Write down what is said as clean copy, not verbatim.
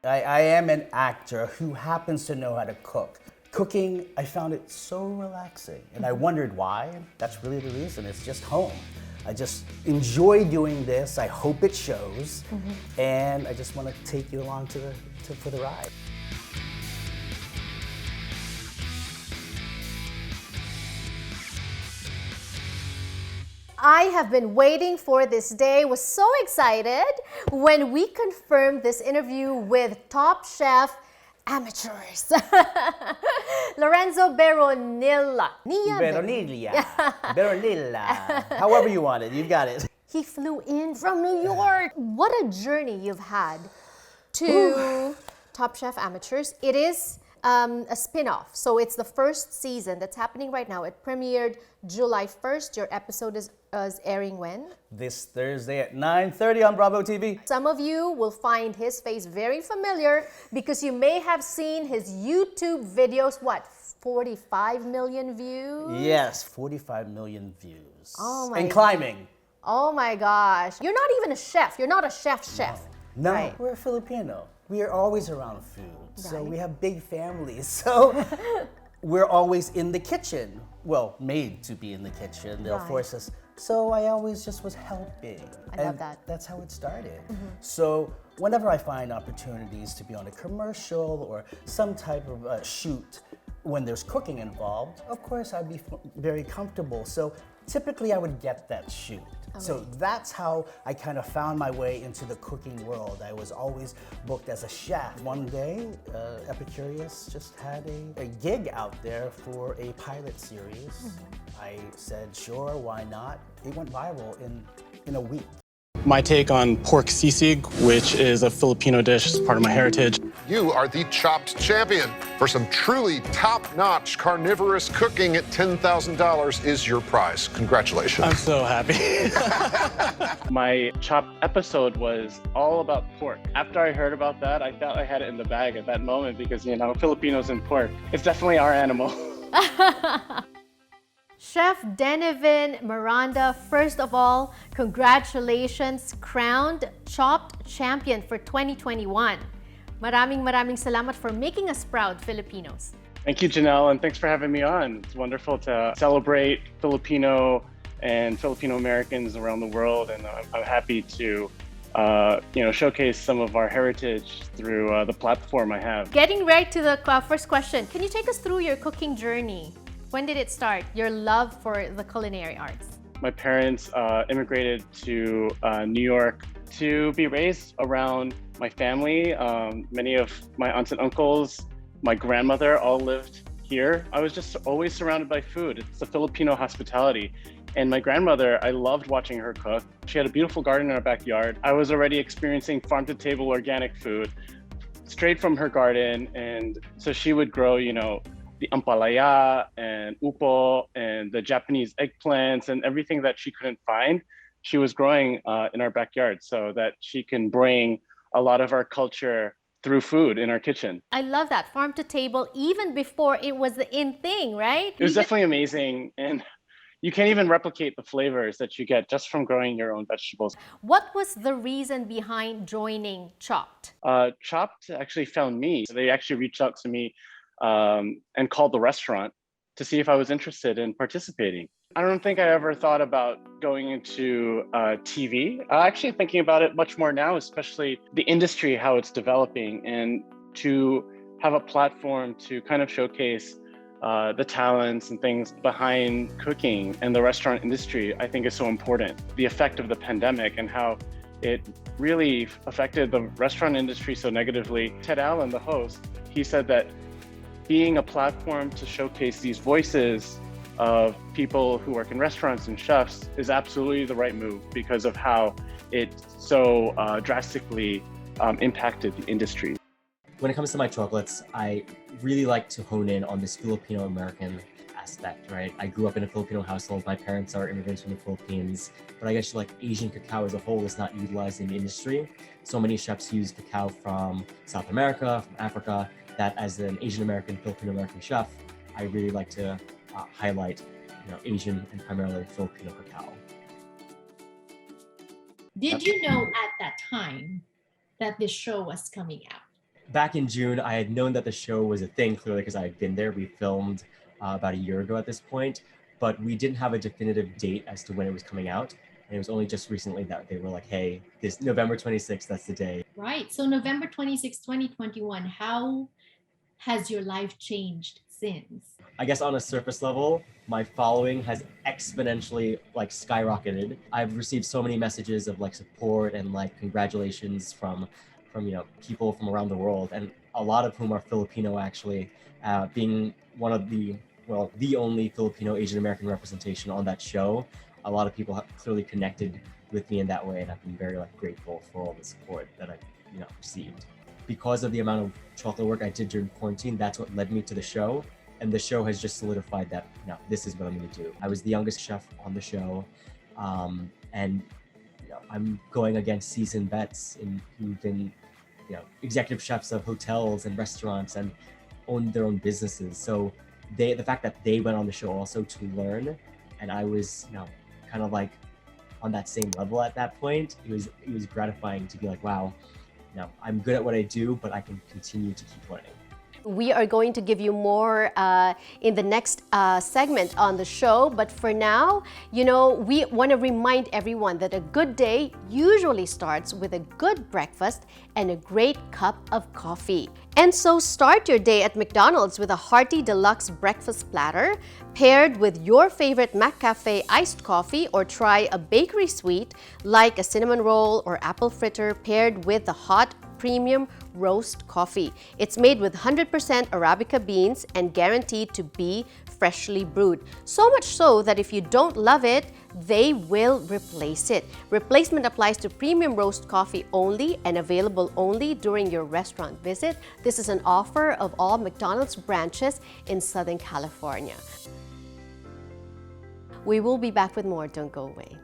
I am an actor who happens to know how to cook. Cooking, I found it so relaxing, and I wondered why. That's really the reason. It's just home. I just enjoy doing this. I hope it shows, and I just want to take you along for the ride. I have been waiting for this day. Was so excited when we confirmed this interview with Top Chef amateurs. Lorenzo Beronilla. Beronilla. However you want it, you got it. He flew in from New York. What a journey you've had to Top Chef Amateurs. It is a spin-off. So it's the first season that's happening right now. It premiered July 1st. Your episode is airing when? This Thursday at 9:30 on Bravo TV. Some of you will find his face very familiar because you may have seen his YouTube videos, 45 million views? Yes, 45 million views. Oh my And climbing. Oh my gosh. You're not even a chef. You're not a chef. No, Right. we're Filipino. We are always around food. So Right. we have big families. So we're always in the kitchen. Well, made to be in the kitchen. They'll Right. force us. So I always just was helping. I love that. That's how it started. So whenever I find opportunities to be on a commercial or some type of shoot when there's cooking involved, of course I'd be very comfortable. So typically I would get that shoot. So that's how I kind of found my way into the cooking world. I was always booked as a chef. One day, Epicurious just had a gig out there for a pilot series. I said, sure, why not? It went viral in a week. My take on pork sisig, which is a Filipino dish, is part of my heritage. You are the chopped champion. For some truly top-notch carnivorous cooking at $10,000 is your prize. Congratulations. I'm so happy. My chopped episode was all about pork. After I heard about that, I felt I had it in the bag at that moment because, you know, Filipinos and pork, it's definitely our animal. Chef Denevin Miranda, first of all, congratulations, crowned Chopped Champion for 2021. Maraming salamat for making us proud, Filipinos. Thank you, Jannelle, and thanks for having me on. It's wonderful to celebrate Filipino and Filipino Americans around the world, and I'm happy to showcase some of our heritage through the platform I have. Getting right to the first question, can you take us through your cooking journey? When did it start, your love for the culinary arts? My parents immigrated to New York to be raised around my family. Many of my aunts and uncles, my grandmother all lived here. I was just always surrounded by food. It's the Filipino hospitality. And my grandmother, I loved watching her cook. She had a beautiful garden in our backyard. I was already experiencing farm-to-table organic food straight from her garden. And so she would grow, the ampalaya and upo and the Japanese eggplants and everything that she couldn't find, she was growing in our backyard so that she can bring a lot of our culture through food in our kitchen. I love that, farm to table, even before it was the in thing, right? It was definitely amazing. And you can't even replicate the flavors that you get just from growing your own vegetables. What was the reason behind joining Chopped? Chopped actually found me. They actually reached out to me and called the restaurant to see if I was interested in participating. I don't think I ever thought about going into TV. Actually thinking about it much more now, especially the industry, how it's developing, and to have a platform to kind of showcase the talents and things behind cooking and the restaurant industry, I think is so important. The effect of the pandemic and how it really affected the restaurant industry so negatively. Ted Allen, the host, he said that being a platform to showcase these voices of people who work in restaurants and chefs is absolutely the right move because of how it so drastically impacted the industry. When it comes to my chocolates, I really like to hone in on this Filipino-American aspect, right? I grew up in a Filipino household. My parents are immigrants from the Philippines, but I guess like Asian cacao as a whole is not utilized in the industry. So many chefs use cacao from South America, from Africa, that as an Asian American, Filipino American chef, I really like to highlight Asian and primarily Filipino cacao. Did you know at that time that this show was coming out? back in June, I had known that the show was a thing, clearly, because I had been there. We filmed about a year ago at this point, but we didn't have a definitive date as to when it was coming out. And it was only just recently that they were like, hey, this November 26th, that's the day. Right. So November 26, 2021, how has your life changed since? I guess on a surface level, my following has exponentially like skyrocketed. I've received so many messages of like support and like congratulations from people from around the world, and a lot of whom are Filipino actually, being one of the only Filipino Asian American representation on that show. A lot of people have clearly connected with me in that way, and I've been very grateful for all the support that I've received. Because of the amount of chocolate work I did during quarantine, that's what led me to the show. And the show has just solidified that, this is what I'm going to do. I was the youngest chef on the show, and I'm going against seasoned vets who've been, executive chefs of hotels and restaurants and own their own businesses. So the fact that they went on the show also to learn, and I was, kind of like on that same level at that point, it was gratifying to be like, wow, I'm good at what I do, but I can continue to keep learning. We are going to give you more in the next segment on the show. But for now, we want to remind everyone that a good day usually starts with a good breakfast and a great cup of coffee. And so start your day at McDonald's with a hearty deluxe breakfast platter paired with your favorite McCafe iced coffee, or try a bakery sweet like a cinnamon roll or apple fritter paired with the hot premium roast coffee. It's made with 100% Arabica beans and guaranteed to be freshly brewed. So much so that if you don't love it, they will replace it. Replacement applies to premium roast coffee only and available only during your restaurant visit. This is an offer of all McDonald's branches in Southern California. We will be back with more. Don't go away.